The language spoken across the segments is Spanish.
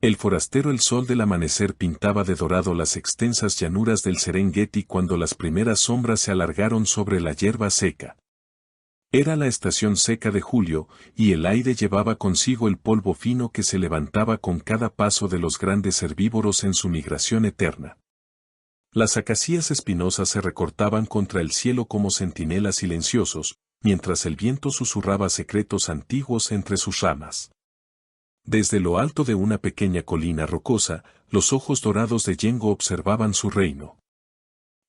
El forastero el sol del amanecer pintaba de dorado las extensas llanuras del Serengeti cuando las primeras sombras se alargaron sobre la hierba seca. Era la estación seca de julio, y el aire llevaba consigo el polvo fino que se levantaba con cada paso de los grandes herbívoros en su migración eterna. Las acacias espinosas se recortaban contra el cielo como centinelas silenciosos, mientras el viento susurraba secretos antiguos entre sus ramas. Desde lo alto de una pequeña colina rocosa, los ojos dorados de Yengo observaban su reino.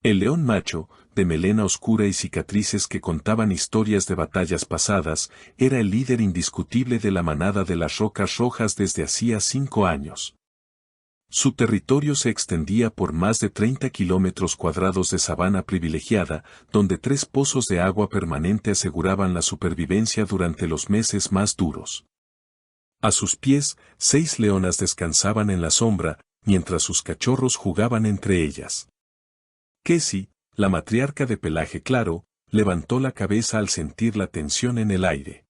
El león macho, de melena oscura y cicatrices que contaban historias de batallas pasadas, era el líder indiscutible de la manada de las rocas rojas desde hacía 5 años. Su territorio se extendía por más de 30 kilómetros cuadrados de sabana privilegiada, donde 3 pozos de agua permanente aseguraban la supervivencia durante los meses más duros. A sus pies, 6 leonas descansaban en la sombra, mientras sus cachorros jugaban entre ellas. Kessie, la matriarca de pelaje claro, levantó la cabeza al sentir la tensión en el aire.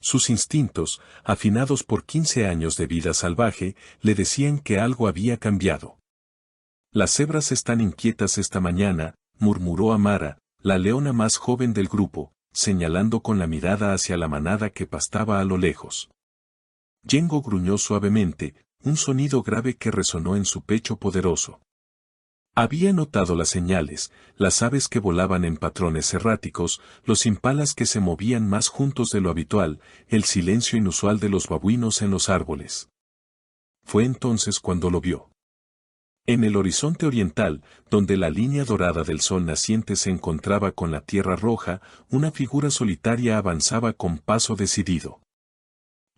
Sus instintos, afinados por 15 años de vida salvaje, le decían que algo había cambiado. Las cebras están inquietas esta mañana, murmuró Amara, la leona más joven del grupo, señalando con la mirada hacia la manada que pastaba a lo lejos. Yengo gruñó suavemente, un sonido grave que resonó en su pecho poderoso. Había notado las señales, las aves que volaban en patrones erráticos, los impalas que se movían más juntos de lo habitual, el silencio inusual de los babuinos en los árboles. Fue entonces cuando lo vio. En el horizonte oriental, donde la línea dorada del sol naciente se encontraba con la tierra roja, una figura solitaria avanzaba con paso decidido.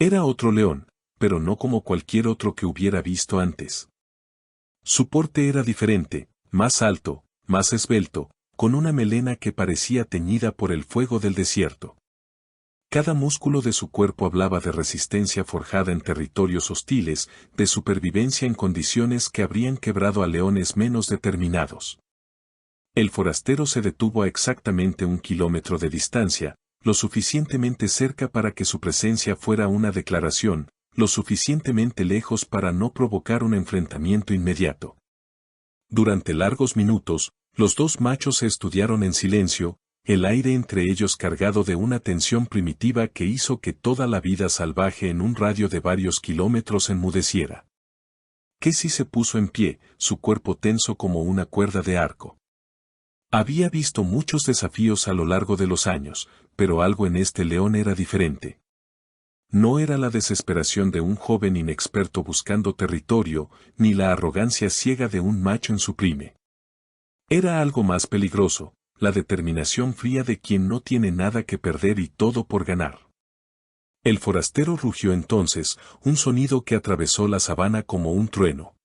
Era otro león, pero no como cualquier otro que hubiera visto antes. Su porte era diferente, más alto, más esbelto, con una melena que parecía teñida por el fuego del desierto. Cada músculo de su cuerpo hablaba de resistencia forjada en territorios hostiles, de supervivencia en condiciones que habrían quebrado a leones menos determinados. El forastero se detuvo a exactamente 1 kilómetro de distancia, lo suficientemente cerca para que su presencia fuera una declaración, lo suficientemente lejos para no provocar un enfrentamiento inmediato. Durante largos minutos, los 2 machos se estudiaron en silencio, el aire entre ellos cargado de una tensión primitiva que hizo que toda la vida salvaje en un radio de varios kilómetros enmudeciera. Kessie se puso en pie, su cuerpo tenso como una cuerda de arco. Había visto muchos desafíos a lo largo de los años, pero algo en este león era diferente. No era la desesperación de un joven inexperto buscando territorio, ni la arrogancia ciega de un macho en su prime. Era algo más peligroso, la determinación fría de quien no tiene nada que perder y todo por ganar. El forastero rugió entonces, un sonido que atravesó la sabana como un trueno.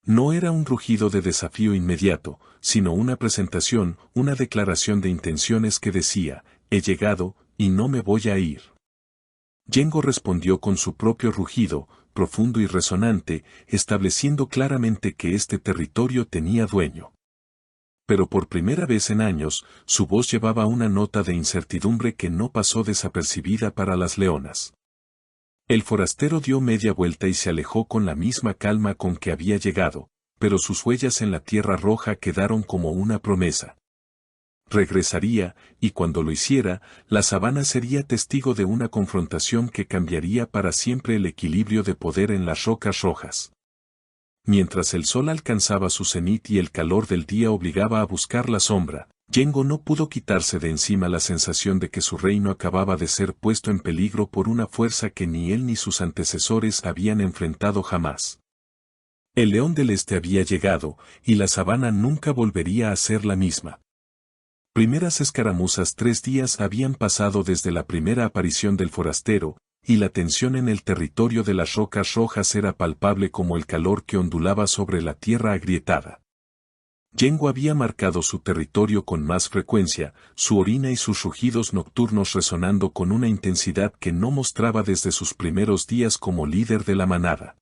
No era un rugido de desafío inmediato, sino una presentación, una declaración de intenciones que decía, he llegado, y no me voy a ir. Yengo respondió con su propio rugido, profundo y resonante, estableciendo claramente que este territorio tenía dueño. Pero por primera vez en años, su voz llevaba una nota de incertidumbre que no pasó desapercibida para las leonas. El forastero dio media vuelta y se alejó con la misma calma con que había llegado, pero sus huellas en la tierra roja quedaron como una promesa. Regresaría, y cuando lo hiciera, la sabana sería testigo de una confrontación que cambiaría para siempre el equilibrio de poder en las rocas rojas. Mientras el sol alcanzaba su cenit y el calor del día obligaba a buscar la sombra, Yengo no pudo quitarse de encima la sensación de que su reino acababa de ser puesto en peligro por una fuerza que ni él ni sus antecesores habían enfrentado jamás. El león del este había llegado, y la sabana nunca volvería a ser la misma. Primeras escaramuzas 3 días habían pasado desde la primera aparición del forastero, y la tensión en el territorio de las rocas rojas era palpable como el calor que ondulaba sobre la tierra agrietada. Yengo había marcado su territorio con más frecuencia, su orina y sus rugidos nocturnos resonando con una intensidad que no mostraba desde sus primeros días como líder de la manada.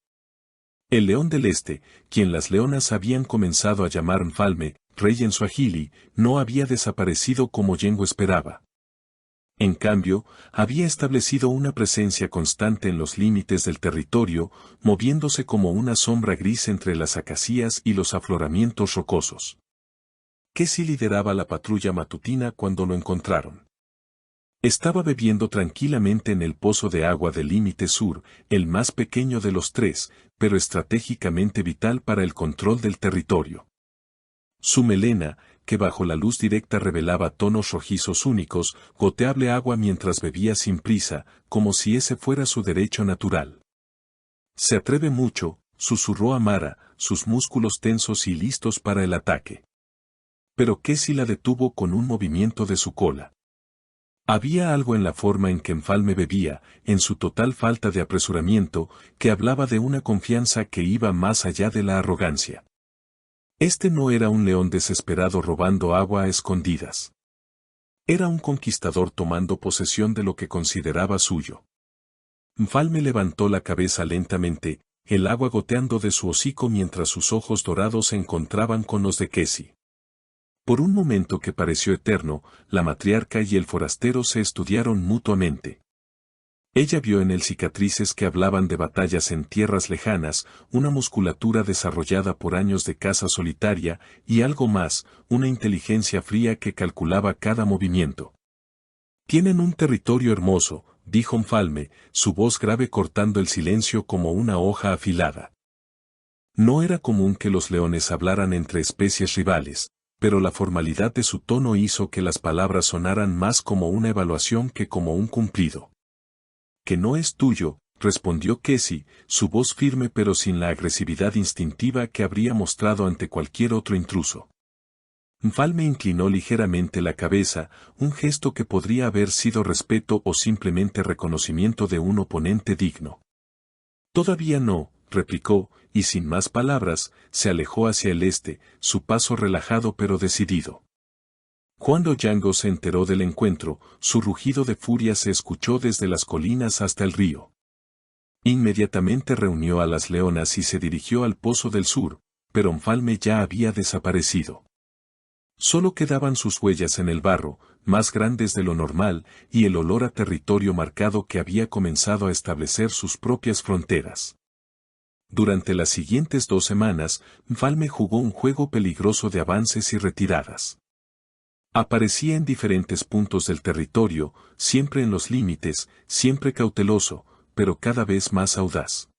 El león del este, quien las leonas habían comenzado a llamar Mfalme, rey en suajili, no había desaparecido como Yengo esperaba. En cambio, había establecido una presencia constante en los límites del territorio, moviéndose como una sombra gris entre las acacias y los afloramientos rocosos. Casey lideraba la patrulla matutina cuando lo encontraron. Estaba bebiendo tranquilamente en el pozo de agua del límite sur, el más pequeño de los tres, pero estratégicamente vital para el control del territorio. Su melena, que bajo la luz directa revelaba tonos rojizos únicos, goteable agua mientras bebía sin prisa, como si ese fuera su derecho natural. Se atreve mucho, susurró Amara, sus músculos tensos y listos para el ataque. Pero Casey la detuvo con un movimiento de su cola. Había algo en la forma en que Enfalme bebía, en su total falta de apresuramiento, que hablaba de una confianza que iba más allá de la arrogancia. Este no era un león desesperado robando agua a escondidas. Era un conquistador tomando posesión de lo que consideraba suyo. Enfalme levantó la cabeza lentamente, el agua goteando de su hocico mientras sus ojos dorados se encontraban con los de Casey. Por un momento que pareció eterno, la matriarca y el forastero se estudiaron mutuamente. Ella vio en él cicatrices que hablaban de batallas en tierras lejanas, una musculatura desarrollada por años de caza solitaria, y algo más, una inteligencia fría que calculaba cada movimiento. «Tienen un territorio hermoso», dijo Enfalme, su voz grave cortando el silencio como una hoja afilada. No era común que los leones hablaran entre especies rivales, pero la formalidad de su tono hizo que las palabras sonaran más como una evaluación que como un cumplido. «Que no es tuyo», respondió Casey, su voz firme pero sin la agresividad instintiva que habría mostrado ante cualquier otro intruso. Enfalme inclinó ligeramente la cabeza, un gesto que podría haber sido respeto o simplemente reconocimiento de un oponente digno. «Todavía no», replicó, y sin más palabras, se alejó hacia el este, su paso relajado pero decidido. Cuando Django se enteró del encuentro, su rugido de furia se escuchó desde las colinas hasta el río. Inmediatamente reunió a las leonas y se dirigió al pozo del sur, pero Enfalme ya había desaparecido. Solo quedaban sus huellas en el barro, más grandes de lo normal, y el olor a territorio marcado que había comenzado a establecer sus propias fronteras. Durante las siguientes 2 semanas, Enfalme jugó un juego peligroso de avances y retiradas. Aparecía en diferentes puntos del territorio, siempre en los límites, siempre cauteloso, pero cada vez más audaz.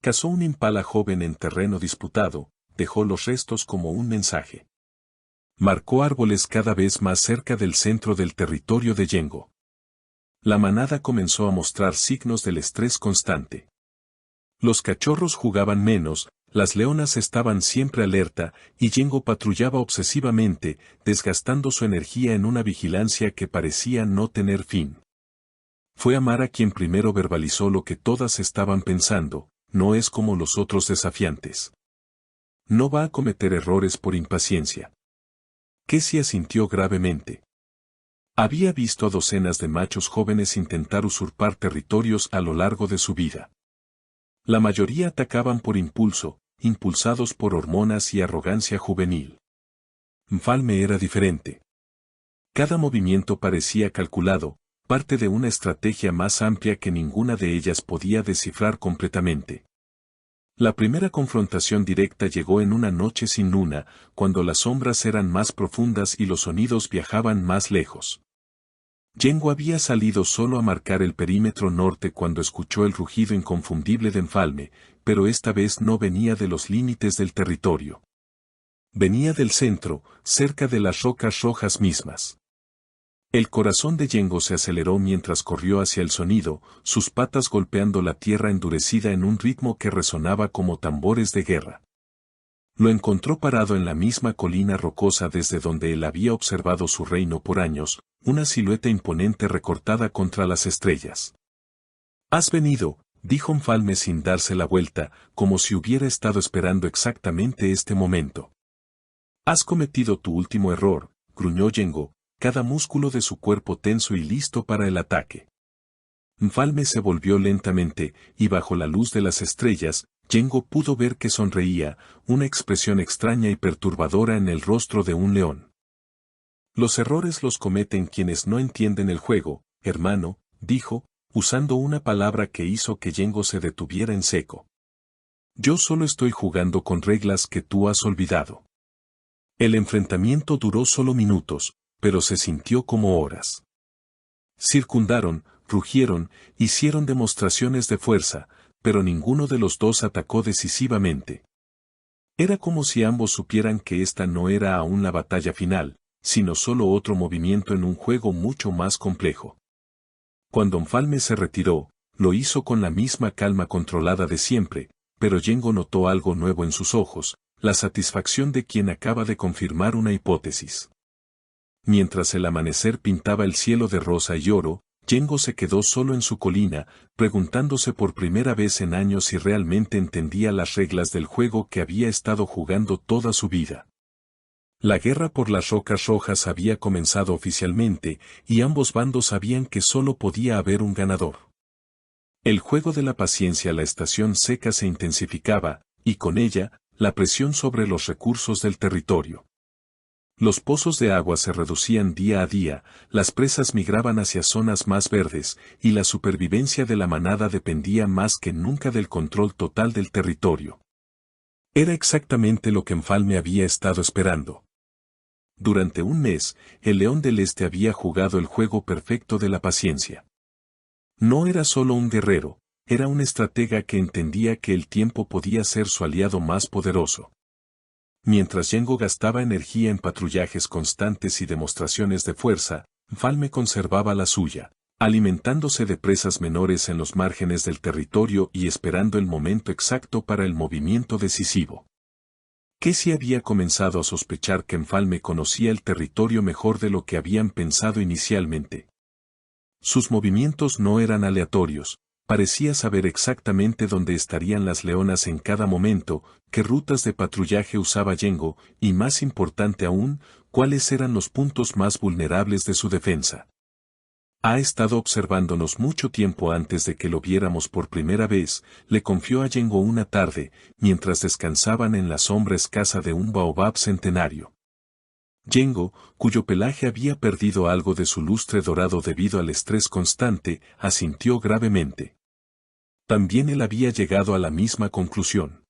Cazó un impala joven en terreno disputado, dejó los restos como un mensaje. Marcó árboles cada vez más cerca del centro del territorio de Django. La manada comenzó a mostrar signos del estrés constante. Los cachorros jugaban menos, las leonas estaban siempre alerta, y Django patrullaba obsesivamente, desgastando su energía en una vigilancia que parecía no tener fin. Fue Amara quien primero verbalizó lo que todas estaban pensando: no es como los otros desafiantes. No va a cometer errores por impaciencia. Casey asintió gravemente. Había visto a docenas de machos jóvenes intentar usurpar territorios a lo largo de su vida. La mayoría atacaban por impulso, impulsados por hormonas y arrogancia juvenil. Enfalme era diferente. Cada movimiento parecía calculado, parte de una estrategia más amplia que ninguna de ellas podía descifrar completamente. La primera confrontación directa llegó en una noche sin luna, cuando las sombras eran más profundas y los sonidos viajaban más lejos. Django había salido solo a marcar el perímetro norte cuando escuchó el rugido inconfundible de Enfalme, pero esta vez no venía de los límites del territorio. Venía del centro, cerca de las rocas rojas mismas. El corazón de Django se aceleró mientras corrió hacia el sonido, sus patas golpeando la tierra endurecida en un ritmo que resonaba como tambores de guerra. Lo encontró parado en la misma colina rocosa desde donde él había observado su reino por años, una silueta imponente recortada contra las estrellas. «Has venido», dijo Enfalme sin darse la vuelta, como si hubiera estado esperando exactamente este momento. «Has cometido tu último error», gruñó Django, cada músculo de su cuerpo tenso y listo para el ataque. Enfalme se volvió lentamente, y bajo la luz de las estrellas, Django pudo ver que sonreía, una expresión extraña y perturbadora en el rostro de un león. Los errores los cometen quienes no entienden el juego, hermano, dijo, usando una palabra que hizo que Yengo se detuviera en seco. Yo solo estoy jugando con reglas que tú has olvidado. El enfrentamiento duró solo minutos, pero se sintió como horas. Circundaron, rugieron, hicieron demostraciones de fuerza, pero ninguno de los dos atacó decisivamente. Era como si ambos supieran que esta no era aún la batalla final, sino solo otro movimiento en un juego mucho más complejo. Cuando Enfalme se retiró, lo hizo con la misma calma controlada de siempre, pero Yengo notó algo nuevo en sus ojos, la satisfacción de quien acaba de confirmar una hipótesis. Mientras el amanecer pintaba el cielo de rosa y oro, Yengo se quedó solo en su colina, preguntándose por primera vez en años si realmente entendía las reglas del juego que había estado jugando toda su vida. La guerra por las rocas rojas había comenzado oficialmente, y ambos bandos sabían que solo podía haber un ganador. El juego de la paciencia, la estación seca se intensificaba, y con ella, la presión sobre los recursos del territorio. Los pozos de agua se reducían día a día, las presas migraban hacia zonas más verdes, y la supervivencia de la manada dependía más que nunca del control total del territorio. Era exactamente lo que Enfalme había estado esperando. Durante un mes, el León del Este había jugado el juego perfecto de la paciencia. No era solo un guerrero, era un estratega que entendía que el tiempo podía ser su aliado más poderoso. Mientras Yengo gastaba energía en patrullajes constantes y demostraciones de fuerza, Enfalme conservaba la suya, alimentándose de presas menores en los márgenes del territorio y esperando el momento exacto para el movimiento decisivo. Casey había comenzado a sospechar que Enfalme conocía el territorio mejor de lo que habían pensado inicialmente. Sus movimientos no eran aleatorios, parecía saber exactamente dónde estarían las leonas en cada momento, qué rutas de patrullaje usaba Yengo, y más importante aún, cuáles eran los puntos más vulnerables de su defensa. Ha estado observándonos mucho tiempo antes de que lo viéramos por primera vez, le confió a Yengo una tarde, mientras descansaban en la sombra escasa de un baobab centenario. Yengo, cuyo pelaje había perdido algo de su lustre dorado debido al estrés constante, asintió gravemente. También él había llegado a la misma conclusión.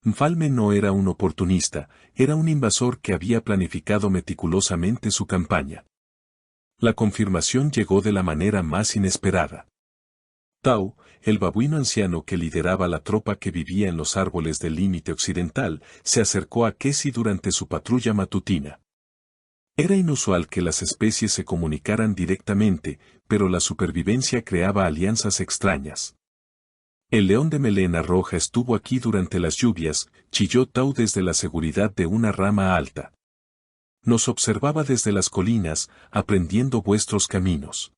Enfalme no era un oportunista, era un invasor que había planificado meticulosamente su campaña. La confirmación llegó de la manera más inesperada. Tao, el babuino anciano que lideraba la tropa que vivía en los árboles del límite occidental, se acercó a Casey durante su patrulla matutina. Era inusual que las especies se comunicaran directamente, pero la supervivencia creaba alianzas extrañas. El león de melena roja estuvo aquí durante las lluvias, chilló Tao desde la seguridad de una rama alta. Nos observaba desde las colinas, aprendiendo vuestros caminos.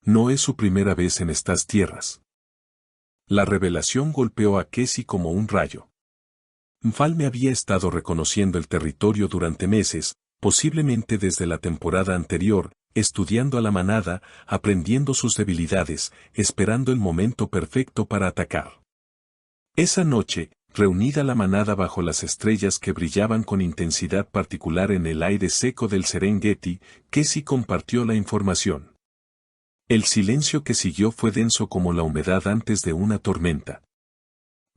No es su primera vez en estas tierras. La revelación golpeó a Casey como un rayo. Enfalme había estado reconociendo el territorio durante meses, posiblemente desde la temporada anterior, estudiando a la manada, aprendiendo sus debilidades, esperando el momento perfecto para atacar. Esa noche, reunida la manada bajo las estrellas que brillaban con intensidad particular en el aire seco del Serengeti, Casey compartió la información. El silencio que siguió fue denso como la humedad antes de una tormenta.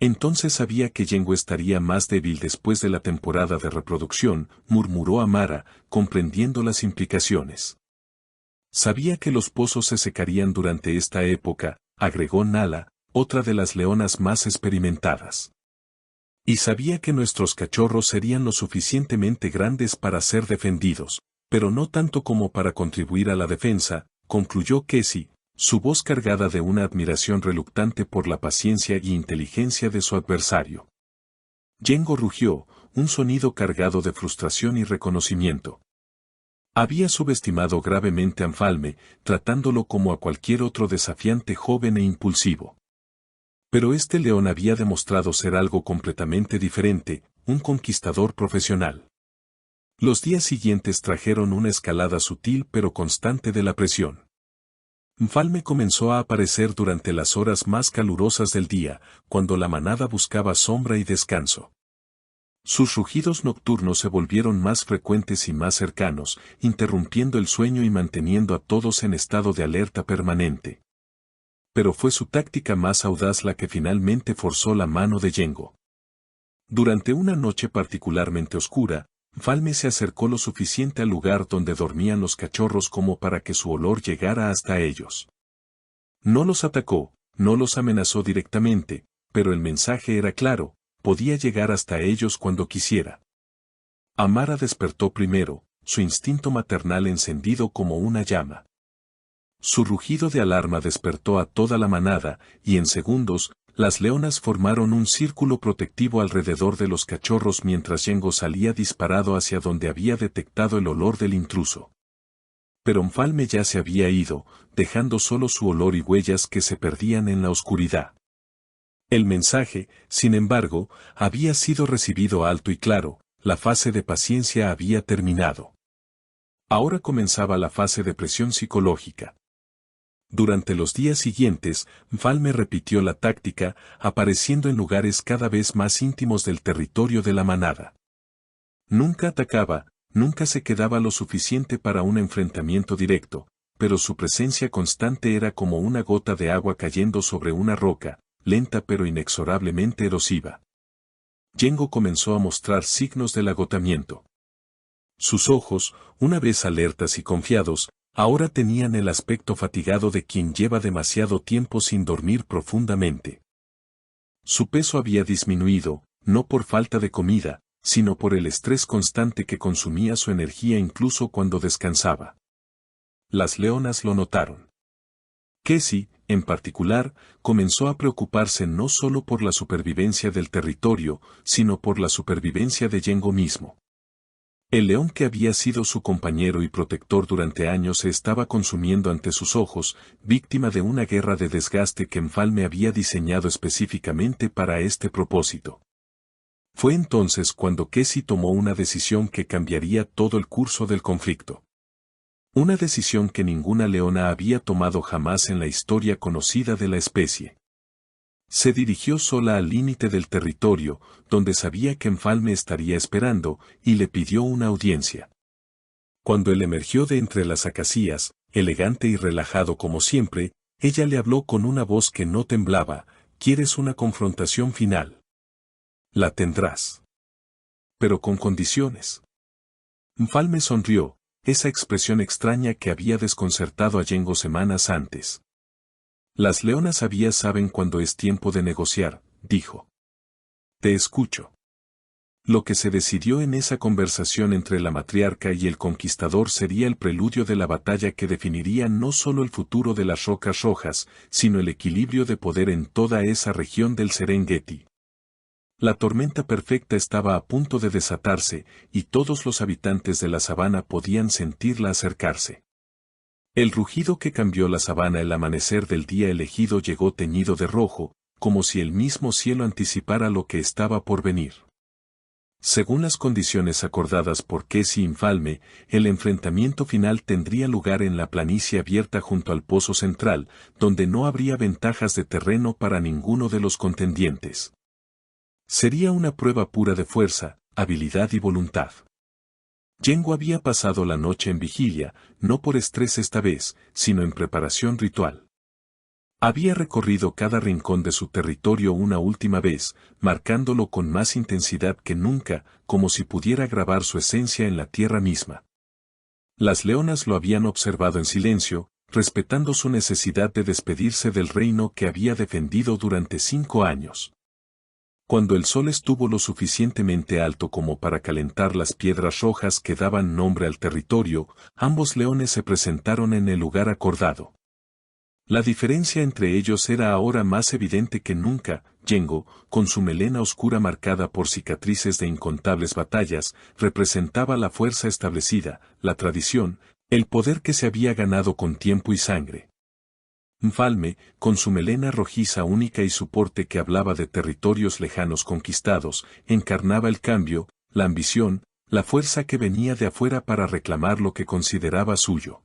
Entonces sabía que Yengo estaría más débil después de la temporada de reproducción, murmuró Amara, comprendiendo las implicaciones. Sabía que los pozos se secarían durante esta época, agregó Nala, otra de las leonas más experimentadas. Y sabía que nuestros cachorros serían lo suficientemente grandes para ser defendidos, pero no tanto como para contribuir a la defensa, concluyó Casey, su voz cargada de una admiración reluctante por la paciencia y inteligencia de su adversario. Yengo rugió, un sonido cargado de frustración y reconocimiento. Había subestimado gravemente a Enfalme, tratándolo como a cualquier otro desafiante joven e impulsivo. Pero este león había demostrado ser algo completamente diferente, un conquistador profesional. Los días siguientes trajeron una escalada sutil pero constante de la presión. Enfalme comenzó a aparecer durante las horas más calurosas del día, cuando la manada buscaba sombra y descanso. Sus rugidos nocturnos se volvieron más frecuentes y más cercanos, interrumpiendo el sueño y manteniendo a todos en estado de alerta permanente. Pero fue su táctica más audaz la que finalmente forzó la mano de Yengo. Durante una noche particularmente oscura, Falme se acercó lo suficiente al lugar donde dormían los cachorros como para que su olor llegara hasta ellos. No los atacó, no los amenazó directamente, pero el mensaje era claro, podía llegar hasta ellos cuando quisiera. Amara despertó primero, su instinto maternal encendido como una llama. Su rugido de alarma despertó a toda la manada, y en segundos, las leonas formaron un círculo protectivo alrededor de los cachorros mientras Yengo salía disparado hacia donde había detectado el olor del intruso. Pero Mfalme ya se había ido, dejando solo su olor y huellas que se perdían en la oscuridad. El mensaje, sin embargo, había sido recibido alto y claro, la fase de paciencia había terminado. Ahora comenzaba la fase de presión psicológica. Durante los días siguientes, Mfalme repitió la táctica, apareciendo en lugares cada vez más íntimos del territorio de la manada. Nunca atacaba, nunca se quedaba lo suficiente para un enfrentamiento directo, pero su presencia constante era como una gota de agua cayendo sobre una roca, lenta pero inexorablemente erosiva. Yengo comenzó a mostrar signos del agotamiento. Sus ojos, una vez alertas y confiados, ahora tenían el aspecto fatigado de quien lleva demasiado tiempo sin dormir profundamente. Su peso había disminuido, no por falta de comida, sino por el estrés constante que consumía su energía incluso cuando descansaba. Las leonas lo notaron. Cassie, en particular, comenzó a preocuparse no solo por la supervivencia del territorio, sino por la supervivencia de Yengo mismo. El león que había sido su compañero y protector durante años se estaba consumiendo ante sus ojos, víctima de una guerra de desgaste que Mfalme había diseñado específicamente para este propósito. Fue entonces cuando Cassie tomó una decisión que cambiaría todo el curso del conflicto. Una decisión que ninguna leona había tomado jamás en la historia conocida de la especie. Se dirigió sola al límite del territorio, donde sabía que Mfalme estaría esperando, y le pidió una audiencia. Cuando él emergió de entre las acacias, elegante y relajado como siempre, ella le habló con una voz que no temblaba: «¿Quieres una confrontación final? La tendrás. Pero con condiciones». Mfalme sonrió, esa expresión extraña que había desconcertado a Yengo semanas antes. Las leonas sabias saben cuando es tiempo de negociar, dijo. Te escucho. Lo que se decidió en esa conversación entre la matriarca y el conquistador sería el preludio de la batalla que definiría no solo el futuro de las Rocas Rojas, sino el equilibrio de poder en toda esa región del Serengeti. La tormenta perfecta estaba a punto de desatarse, y todos los habitantes de la sabana podían sentirla acercarse. El rugido que cambió la sabana el amanecer del día elegido llegó teñido de rojo, como si el mismo cielo anticipara lo que estaba por venir. Según las condiciones acordadas por Cassie y Mfalme, el enfrentamiento final tendría lugar en la planicie abierta junto al pozo central, donde no habría ventajas de terreno para ninguno de los contendientes. Sería una prueba pura de fuerza, habilidad y voluntad. Yengo había pasado la noche en vigilia, no por estrés esta vez, sino en preparación ritual. Había recorrido cada rincón de su territorio una última vez, marcándolo con más intensidad que nunca, como si pudiera grabar su esencia en la tierra misma. Las leonas lo habían observado en silencio, respetando su necesidad de despedirse del reino que había defendido durante 5 años. Cuando el sol estuvo lo suficientemente alto como para calentar las piedras rojas que daban nombre al territorio, ambos leones se presentaron en el lugar acordado. La diferencia entre ellos era ahora más evidente que nunca. Yengo, con su melena oscura marcada por cicatrices de incontables batallas, representaba la fuerza establecida, la tradición, el poder que se había ganado con tiempo y sangre. Mfalme, con su melena rojiza única y su porte que hablaba de territorios lejanos conquistados, encarnaba el cambio, la ambición, la fuerza que venía de afuera para reclamar lo que consideraba suyo.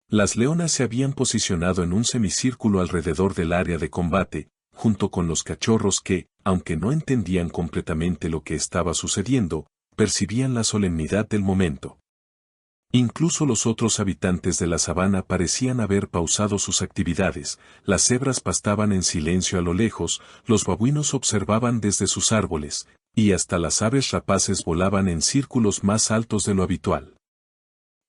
Las leonas se habían posicionado en un semicírculo alrededor del área de combate, junto con los cachorros que, aunque no entendían completamente lo que estaba sucediendo, percibían la solemnidad del momento. Incluso los otros habitantes de la sabana parecían haber pausado sus actividades, las cebras pastaban en silencio a lo lejos, los babuinos observaban desde sus árboles, y hasta las aves rapaces volaban en círculos más altos de lo habitual.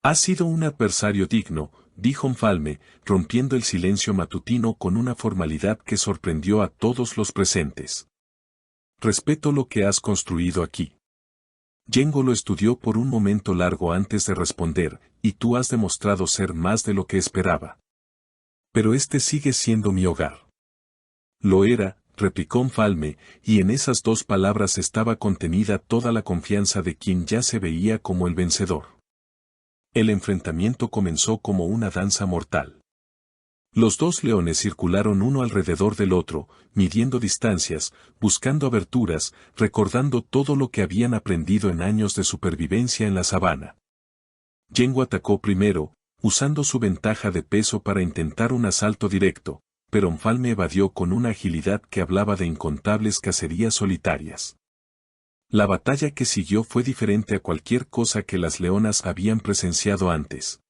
«Ha sido un adversario digno», dijo Mfalme, rompiendo el silencio matutino con una formalidad que sorprendió a todos los presentes. «Respeto lo que has construido aquí». Yengo lo estudió por un momento largo antes de responder, y tú has demostrado ser más de lo que esperaba. Pero este sigue siendo mi hogar. Lo era, replicó Mfalme, y en esas dos palabras estaba contenida toda la confianza de quien ya se veía como el vencedor. El enfrentamiento comenzó como una danza mortal. Los dos leones circularon uno alrededor del otro, midiendo distancias, buscando aberturas, recordando todo lo que habían aprendido en años de supervivencia en la sabana. Yengo atacó primero, usando su ventaja de peso para intentar un asalto directo, pero Mfalme evadió con una agilidad que hablaba de incontables cacerías solitarias. La batalla que siguió fue diferente a cualquier cosa que las leonas habían presenciado antes.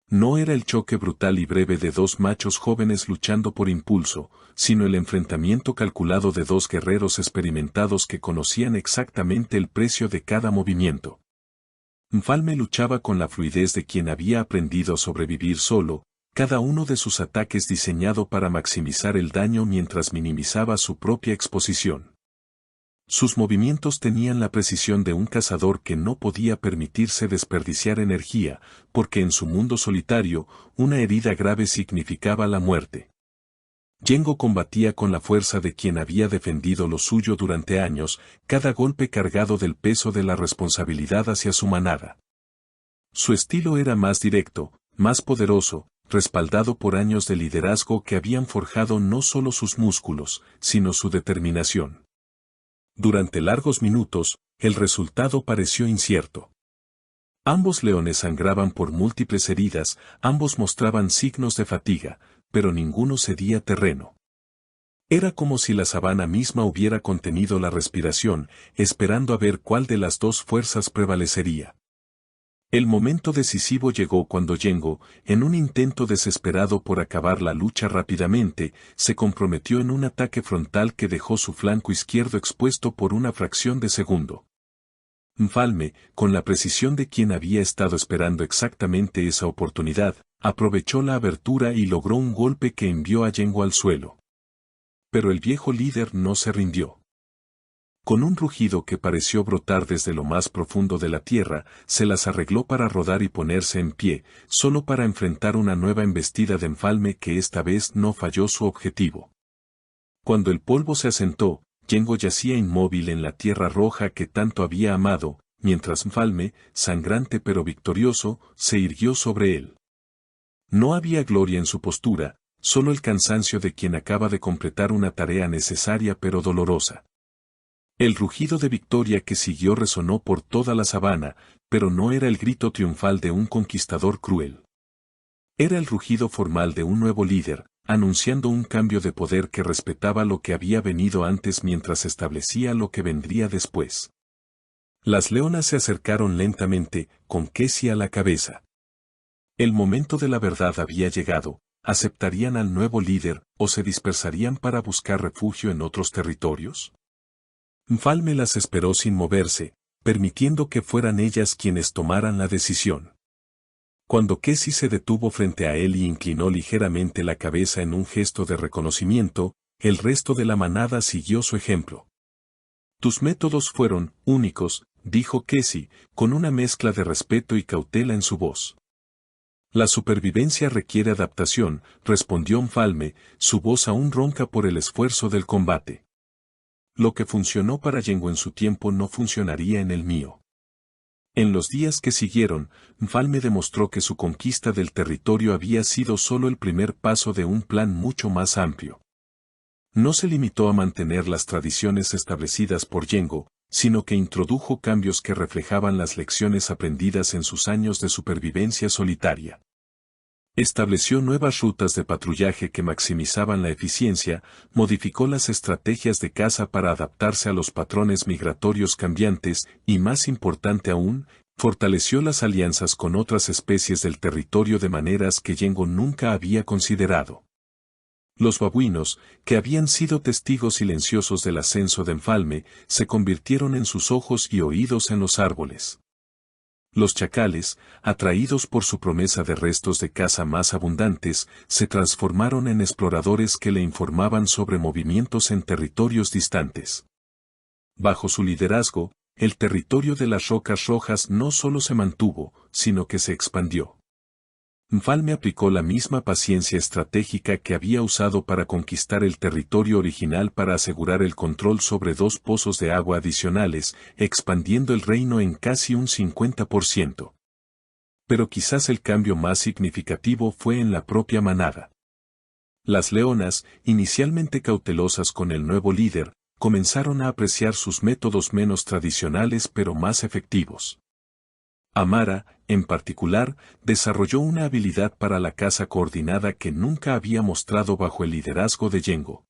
No era el choque brutal y breve de dos machos jóvenes luchando por impulso, sino el enfrentamiento calculado de dos guerreros experimentados que conocían exactamente el precio de cada movimiento. Mfalme luchaba con la fluidez de quien había aprendido a sobrevivir solo, cada uno de sus ataques diseñado para maximizar el daño mientras minimizaba su propia exposición. Sus movimientos tenían la precisión de un cazador que no podía permitirse desperdiciar energía, porque en su mundo solitario, una herida grave significaba la muerte. Yengo combatía con la fuerza de quien había defendido lo suyo durante años, cada golpe cargado del peso de la responsabilidad hacia su manada. Su estilo era más directo, más poderoso, respaldado por años de liderazgo que habían forjado no solo sus músculos, sino su determinación. Durante largos minutos, el resultado pareció incierto. Ambos leones sangraban por múltiples heridas, ambos mostraban signos de fatiga, pero ninguno cedía terreno. Era como si la sabana misma hubiera contenido la respiración, esperando a ver cuál de las dos fuerzas prevalecería. El momento decisivo llegó cuando Yengo, en un intento desesperado por acabar la lucha rápidamente, se comprometió en un ataque frontal que dejó su flanco izquierdo expuesto por una fracción de segundo. Mfalme, con la precisión de quien había estado esperando exactamente esa oportunidad, aprovechó la abertura y logró un golpe que envió a Yengo al suelo. Pero el viejo líder no se rindió. Con un rugido que pareció brotar desde lo más profundo de la tierra, se las arregló para rodar y ponerse en pie, solo para enfrentar una nueva embestida de Mfalme que esta vez no falló su objetivo. Cuando el polvo se asentó, Yengo yacía inmóvil en la tierra roja que tanto había amado, mientras Mfalme, sangrante pero victorioso, se irguió sobre él. No había gloria en su postura, solo el cansancio de quien acaba de completar una tarea necesaria pero dolorosa. El rugido de victoria que siguió resonó por toda la sabana, pero no era el grito triunfal de un conquistador cruel. Era el rugido formal de un nuevo líder, anunciando un cambio de poder que respetaba lo que había venido antes mientras establecía lo que vendría después. Las leonas se acercaron lentamente, con Kesi a la cabeza. El momento de la verdad había llegado, ¿aceptarían al nuevo líder o se dispersarían para buscar refugio en otros territorios? Mfalme las esperó sin moverse, permitiendo que fueran ellas quienes tomaran la decisión. Cuando Kesi se detuvo frente a él y inclinó ligeramente la cabeza en un gesto de reconocimiento, el resto de la manada siguió su ejemplo. Tus métodos fueron únicos, dijo Kesi, con una mezcla de respeto y cautela en su voz. La supervivencia requiere adaptación, respondió Mfalme, su voz aún ronca por el esfuerzo del combate. Lo que funcionó para Yengo en su tiempo no funcionaría en el mío. En los días que siguieron, Mfalme demostró que su conquista del territorio había sido solo el primer paso de un plan mucho más amplio. No se limitó a mantener las tradiciones establecidas por Yengo, sino que introdujo cambios que reflejaban las lecciones aprendidas en sus años de supervivencia solitaria. Estableció nuevas rutas de patrullaje que maximizaban la eficiencia, modificó las estrategias de caza para adaptarse a los patrones migratorios cambiantes y, más importante aún, fortaleció las alianzas con otras especies del territorio de maneras que Yengo nunca había considerado. Los babuinos, que habían sido testigos silenciosos del ascenso de Enfalme, se convirtieron en sus ojos y oídos en los árboles. Los chacales, atraídos por su promesa de restos de caza más abundantes, se transformaron en exploradores que le informaban sobre movimientos en territorios distantes. Bajo su liderazgo, el territorio de las Rocas Rojas no solo se mantuvo, sino que se expandió. Enfalme aplicó la misma paciencia estratégica que había usado para conquistar el territorio original para asegurar el control sobre 2 pozos de agua adicionales, expandiendo el reino en casi un 50%. Pero quizás el cambio más significativo fue en la propia manada. Las leonas, inicialmente cautelosas con el nuevo líder, comenzaron a apreciar sus métodos menos tradicionales pero más efectivos. Amara, en particular, desarrolló una habilidad para la caza coordinada que nunca había mostrado bajo el liderazgo de Yengo.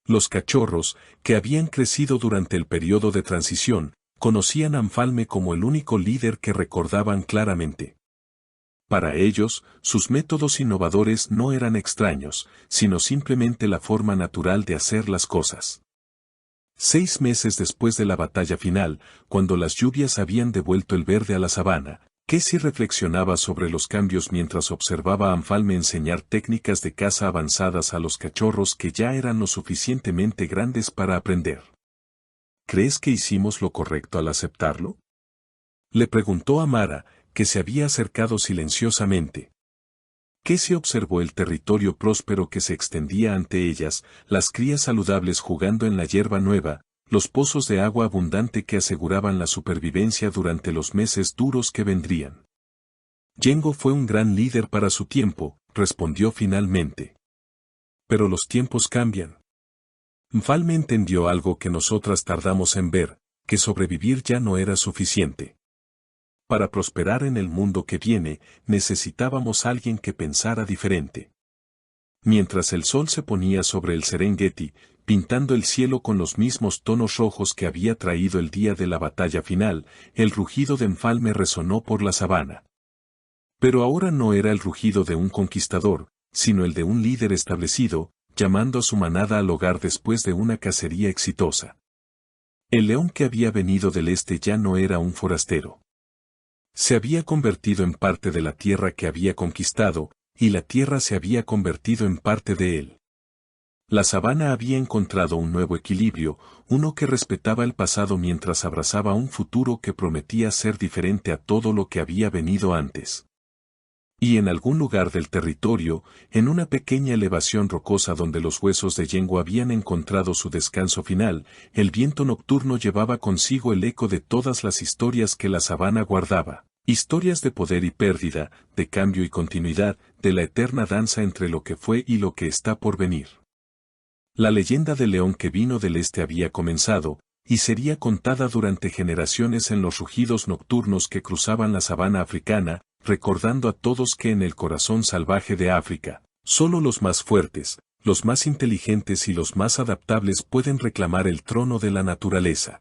Los cachorros, que habían crecido durante el periodo de transición, conocían a Enfalme como el único líder que recordaban claramente. Para ellos, sus métodos innovadores no eran extraños, sino simplemente la forma natural de hacer las cosas. 6 meses después de la batalla final, cuando las lluvias habían devuelto el verde a la sabana, Casey reflexionaba sobre los cambios mientras observaba a Enfalme enseñar técnicas de caza avanzadas a los cachorros que ya eran lo suficientemente grandes para aprender. ¿Crees que hicimos lo correcto al aceptarlo?, le preguntó a Mara, que se había acercado silenciosamente. Casey observó el territorio próspero que se extendía ante ellas, las crías saludables jugando en la hierba nueva, los pozos de agua abundante que aseguraban la supervivencia durante los meses duros que vendrían. Yengo fue un gran líder para su tiempo, respondió finalmente. Pero los tiempos cambian. Enfalme entendió algo que nosotras tardamos en ver, que sobrevivir ya no era suficiente. Para prosperar en el mundo que viene, necesitábamos alguien que pensara diferente. Mientras el sol se ponía sobre el Serengeti, pintando el cielo con los mismos tonos rojos que había traído el día de la batalla final, el rugido de Enfalme resonó por la sabana. Pero ahora no era el rugido de un conquistador, sino el de un líder establecido, llamando a su manada al hogar después de una cacería exitosa. El león que había venido del este ya no era un forastero. Se había convertido en parte de la tierra que había conquistado, y la tierra se había convertido en parte de él. La sabana había encontrado un nuevo equilibrio, uno que respetaba el pasado mientras abrazaba un futuro que prometía ser diferente a todo lo que había venido antes. Y en algún lugar del territorio, en una pequeña elevación rocosa donde los huesos de Yengo habían encontrado su descanso final, el viento nocturno llevaba consigo el eco de todas las historias que la sabana guardaba. Historias de poder y pérdida, de cambio y continuidad, de la eterna danza entre lo que fue y lo que está por venir. La leyenda del león que vino del este había comenzado, y sería contada durante generaciones en los rugidos nocturnos que cruzaban la sabana africana, recordando a todos que en el corazón salvaje de África, solo los más fuertes, los más inteligentes y los más adaptables pueden reclamar el trono de la naturaleza.